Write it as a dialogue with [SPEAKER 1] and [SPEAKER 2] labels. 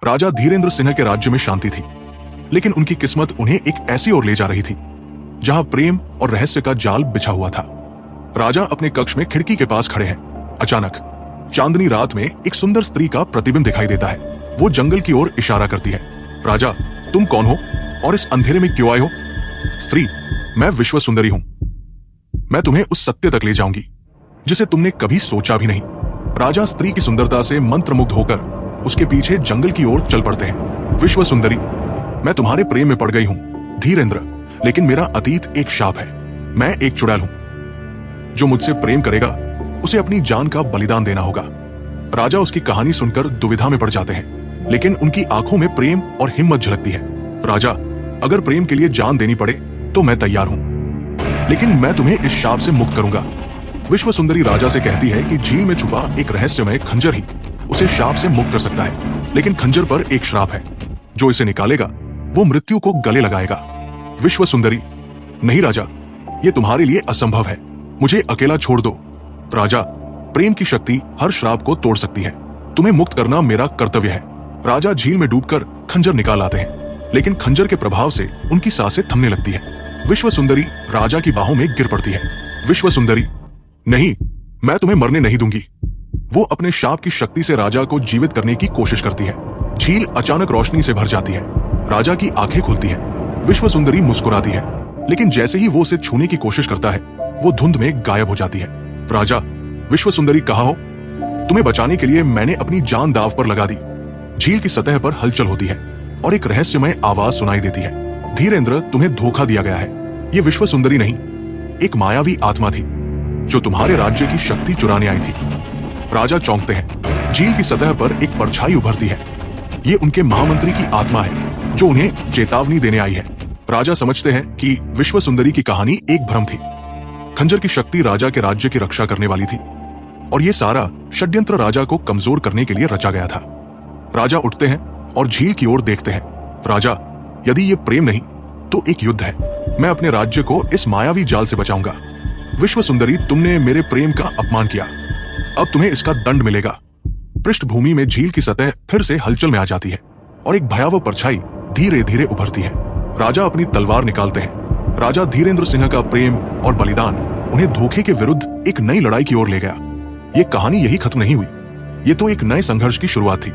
[SPEAKER 1] राजा धीरेन्द्र सिंह के राज्य में शांति थी, लेकिन उनकी किस्मत उन्हें एक ऐसी ओर ले जा रही थी जहां प्रेम और रहस्य का जाल बिछा हुआ था। राजा अपने कक्ष में खिड़की के पास खड़े हैं। अचानक चांदनी रात में एक सुंदर स्त्री का प्रतिबिंब दिखाई देता है। वो जंगल की ओर इशारा करती है। राजा, तुम कौन हो और इस अंधेरे में क्यों आए हो? स्त्री, मैं विश्व सुंदरी हूं। मैं तुम्हें उस सत्य तक ले जाऊंगी जिसे तुमने कभी सोचा भी नहीं। राजा स्त्री की सुंदरता से मंत्रमुग्ध होकर उसके पीछे जंगल की ओर चल पड़ते हैं। विश्व सुंदरी, मैं तुम्हारे प्रेम में पड़ गई हूं धीरेन्द्र, लेकिन मेरा अतीत एक शाप है। मैं एक चुड़ैल हूं। जो मुझसे प्रेम करेगा उसे अपनी जान का बलिदान देना होगा। राजा उसकी कहानी सुनकर दुविधा में पड़ जाते हैं, लेकिन उनकी आंखों में प्रेम और हिम्मत झलकती है। राजा, अगर प्रेम के लिए जान देनी पड़े तो मैं तैयार हूं, लेकिन मैं तुम्हें इस शाप से मुक्त करूंगा। विश्व सुंदरी राजा से कहती है कि झील में छुपा एक रहस्यमय खंजर ही उसे शाप से मुक्त कर सकता है, लेकिन खंजर पर एक श्राप है। जो इसे निकालेगा वो मृत्यु को गले लगाएगा। विश्व सुंदरी, नहीं राजा, ये तुम्हारे लिए असंभव है। मुझे अकेला छोड़ दो। राजा, प्रेम की शक्ति हर श्राप को तोड़ सकती है। तुम्हें मुक्त करना मेरा कर्तव्य है। राजा झील में डूबकर खंजर निकाल आते हैं, लेकिन खंजर के प्रभाव से उनकी सांसें थमने लगती है। विश्व सुंदरी राजा की बाहों में गिर पड़ती है। विश्व सुंदरी, नहीं, मैं तुम्हें मरने नहीं दूंगी। वो अपने शाप की शक्ति से राजा को जीवित करने की कोशिश करती है। झील अचानक रोशनी से भर जाती है। राजा की आंखें खुलती हैं। विश्व सुंदरी मुस्कुराती है, लेकिन जैसे ही वो उसे छूने की कोशिश करता है वो धुंध में गायब हो जाती है। राजा, विश्व सुंदरी कहाँ हो? तुम्हें बचाने के लिए मैंने अपनी जान दांव पर लगा दी। झील की सतह पर हलचल होती है और एक रहस्यमय आवाज सुनाई देती है। धीरेन्द्र, तुम्हें धोखा दिया गया है। ये विश्व सुंदरी नहीं, एक मायावी आत्मा थी जो तुम्हारे राज्य की शक्ति चुराने आई थी। राजा चौंकते हैं। झील की सतह पर एक परछाई उभरती है। ये उनके महामंत्री की आत्मा है जो उन्हें चेतावनी देने आई है। राजा समझते हैं कि विश्व सुंदरी की कहानी एक भ्रम थी। खंजर की शक्ति राजा के राज्य की रक्षा करने वाली थी और ये सारा षड्यंत्र राजा को कमजोर करने के लिए रचा गया था। राजा उठते हैं और झील की ओर देखते हैं। राजा, यदि ये प्रेम नहीं तो एक युद्ध है। मैं अपने राज्य को इस मायावी जाल से बचाऊंगा। विश्व सुंदरी, तुमने मेरे प्रेम का अपमान किया, अब तुम्हें इसका दंड मिलेगा। पृष्ठभूमि में झील की सतह फिर से हलचल में आ जाती है और एक भयावह परछाई धीरे धीरे उभरती है। राजा अपनी तलवार निकालते हैं। राजा धीरेन्द्र सिंह का प्रेम और बलिदान उन्हें धोखे के विरुद्ध एक नई लड़ाई की ओर ले गया। ये कहानी यही खत्म नहीं हुई, ये तो एक नए संघर्ष की शुरुआत थी।